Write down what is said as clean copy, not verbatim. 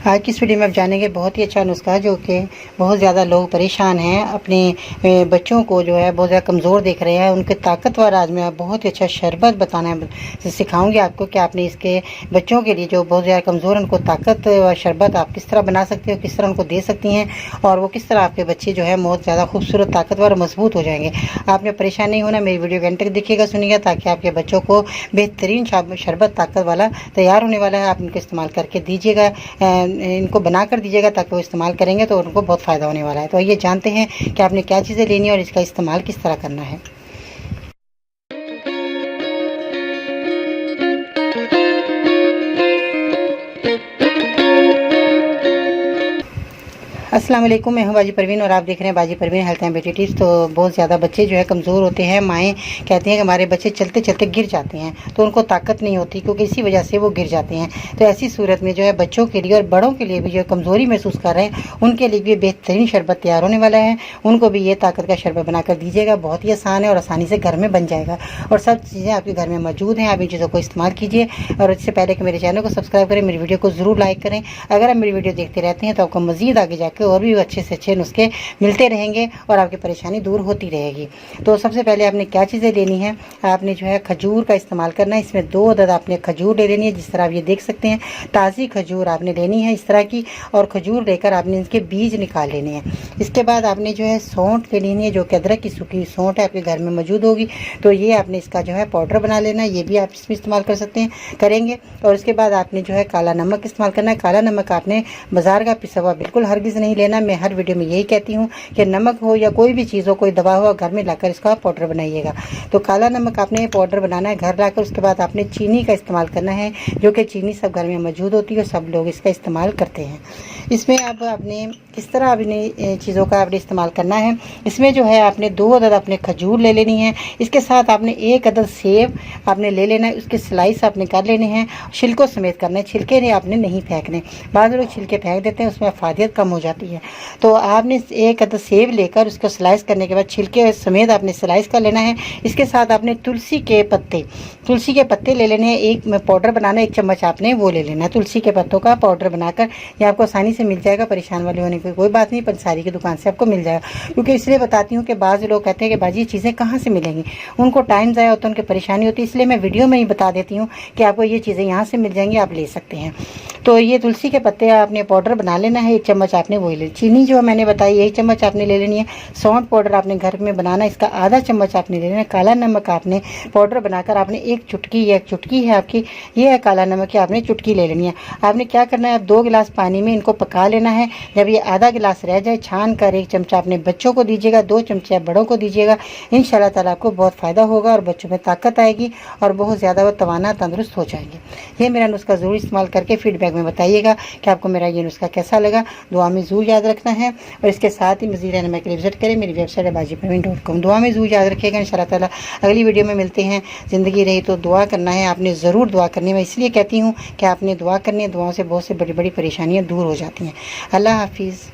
आज की इस वीडियो में आप जानेंगे बहुत ही अच्छा नुस्खा है जो कि बहुत ज़्यादा लोग परेशान हैं, अपने बच्चों को जो है बहुत ज़्यादा कमज़ोर देख रहे हैं, उनके ताकतवर आज मैं बहुत ही अच्छा शरबत बताना है सिखाऊंगी आपको कि आपने इसके बच्चों के लिए जो बहुत ज़्यादा कमज़ोर हैं उनको ताकत व शरबत आप किस तरह बना सकते हो, किस तरह उनको दे सकती हैं और वो किस तरह आपके बच्चे जो है बहुत ज़्यादा खूबसूरत, ताकतवर और मजबूत हो जाएंगे। आपने परेशान नहीं होना, मेरी वीडियो घंटे देखिएगा, सुनिएगा, ताकि आपके बच्चों को बेहतरीन शरबत ताकत वाला तैयार होने वाला है। आप इनको इस्तेमाल करके दीजिएगा, इनको बना कर दीजिएगा ताकि वो इस्तेमाल करेंगे तो उनको बहुत फ़ायदा होने वाला है। तो आइए जानते हैं कि आपने क्या चीज़ें लेनी है और इसका इस्तेमाल किस तरह करना है। अस्सलाम वालेकुम, मैं हूं बाजी परवीन और आप देख रहे हैं बाजी Parveen health and beauty tips. तो बहुत ज़्यादा बच्चे जो है कमज़ोर होते हैं, माएँ कहती हैं कि हमारे बच्चे चलते चलते गिर जाते हैं, तो उनको ताकत नहीं होती क्योंकि इसी वजह से वो गिर जाते हैं। तो ऐसी सूरत में जो है बच्चों के लिए और बड़ों के लिए भी जो कमज़ोरी महसूस कर रहे हैं उनके लिए भी बेहतरीन शरबत तैयार होने वाला है। उनको भी ये ताकत का शरबत बनाकर दीजिएगा, बहुत ही आसान है और आसानी से घर में बन जाएगा और सब चीज़ें आपके घर में मौजूद हैं। आप इन चीज़ों को इस्तेमाल कीजिए और इससे पहले कि मेरे चैनल को सब्सक्राइब करें, मेरी वीडियो को ज़रूर लाइक करें। अगर आप मेरी वीडियो देखते रहते हैं तो आपको मज़ीद आगे जाकर और भी अच्छे से अच्छे नुस्खे मिलते रहेंगे और आपकी परेशानी दूर होती रहेगी। तो सबसे पहले आपने क्या चीज़ें लेनी है, आपने जो है खजूर का इस्तेमाल करना है। इसमें 2 अदद आपने खजूर ले लेनी है, जिस तरह आप ये देख सकते हैं ताज़ी खजूर आपने लेनी है इस तरह की, और खजूर लेकर आपने इसके बीज निकाल लेने हैं। इसके बाद आपने जो है सौंठ ले लेनी है, जो कि अदरक की सूखी सौंठ है आपके घर में मौजूद होगी, तो ये आपने इसका जो है पाउडर बना लेना है, ये भी आप इसमें इस्तेमाल कर सकते हैं, करेंगे। और उसके बाद आपने जो है काला नमक इस्तेमाल करना है। काला नमक आपने बाज़ार का पिसा हुआ बिल्कुल हरगिज़ नहीं लेना। मैं हर वीडियो में यही कहती हूँ कि नमक हो या कोई भी चीज़ हो, कोई दवा हो, घर में लाकर इसका पाउडर बनाइएगा। तो काला नमक आपने पाउडर बनाना है घर लाकर। उसके बाद आपने चीनी का इस्तेमाल करना है, जो कि चीनी सब घर में मौजूद होती है और सब लोग इसका इस्तेमाल करते हैं। इसमें अब आपने किस तरह अपनी चीज़ों का आपने इस्तेमाल करना है, इसमें जो है आपने 2 अदद अपने खजूर ले लेनी है। इसके साथ आपने 1 अदद सेब आपने ले लेना है, उसके स्लाइस आपने कर लेने हैं, छिलकों समेत करने हैं, छिलके ने आपने नहीं फेंकने। बाद लोग छिलके फेंक देते हैं, उसमें अफादियत कम हो जाती है। तो आपने 1 अदद सेब लेकर उसको स्लाइस करने के बाद छिलके समेत आपने स्लाइस कर लेना है। इसके साथ आपने तुलसी के पत्ते ले लेने हैं। एक में पाउडर बनाना है, 1 चम्मच आपने वो ले लेना है तुलसी के पत्तों का पाउडर बनाकर। ये आपको आसानी से मिल जाएगा, परेशान वाले होने की कोई बात नहीं, पंसारी की दुकान से आपको मिल जाएगा। क्योंकि इसलिए बताती हूँ कि बाज़ लोग कहते हैं कि बाजी ये चीज़ें कहाँ से मिलेंगी, उनको टाइम ज़ाया होता है, उनकी परेशानी होती है, इसलिए मैं वीडियो में ही बता देती हूँ कि आपको ये चीज़ें यहाँ से मिल जाएंगी, आप ले सकते हैं। तो ये तुलसी के पत्ते आपने पाउडर बना लेना है, 1 चम्मच आपने वही ले। चीनी जो मैंने बताई 1 चम्मच आपने ले लेनी है। सौंठ पाउडर आपने घर में बनाना है, इसका आधा चम्मच आपने ले लेना है। काला नमक आपने पाउडर बनाकर आपने 1 चुटकी, ये 1 चुटकी है आपकी, ये है काला नमक की, आपने चुटकी ले लेनी है। आपने क्या करना है, आप 2 गिलास पानी में इनको पका लेना है। जब ये आधा गिलास रह जाए छान कर 1 चमचा अपने बच्चों को दीजिएगा, 2 चमचे बड़ों को दीजिएगा। इंशाल्लाह ताला आपको बहुत फ़ायदा होगा और बच्चों में ताकत आएगी और बहुत ज़्यादा वो तवाना तंदुरुस्त हो जाएंगे। ये मेरा नुस्खा ज़रूर इस्तेमाल करके फीडबैक में बताइएगा कि आपको मेरा ये नुस्खा कैसा लगा। दुआ में ज़रूर याद रखना है और इसके साथ ही मज़ीद रहने के लिए विजिट करें मेरी वेबसाइट है bajiparveen.com। दुआ में ज़रूर याद रखिएगा। इंशाल्लाह ताला अगली वीडियो में मिलते हैं। ज़िंदगी रही तो दुआ करना है, आपने ज़रूर दुआ करनी है। मैं इसलिए कहती हूँ कि आपने दुआ करनी है, दुआओं से बहुत से बड़ी बड़ी परेशानियाँ दूर हो जाती हैं। अल्लाह हाफिज़।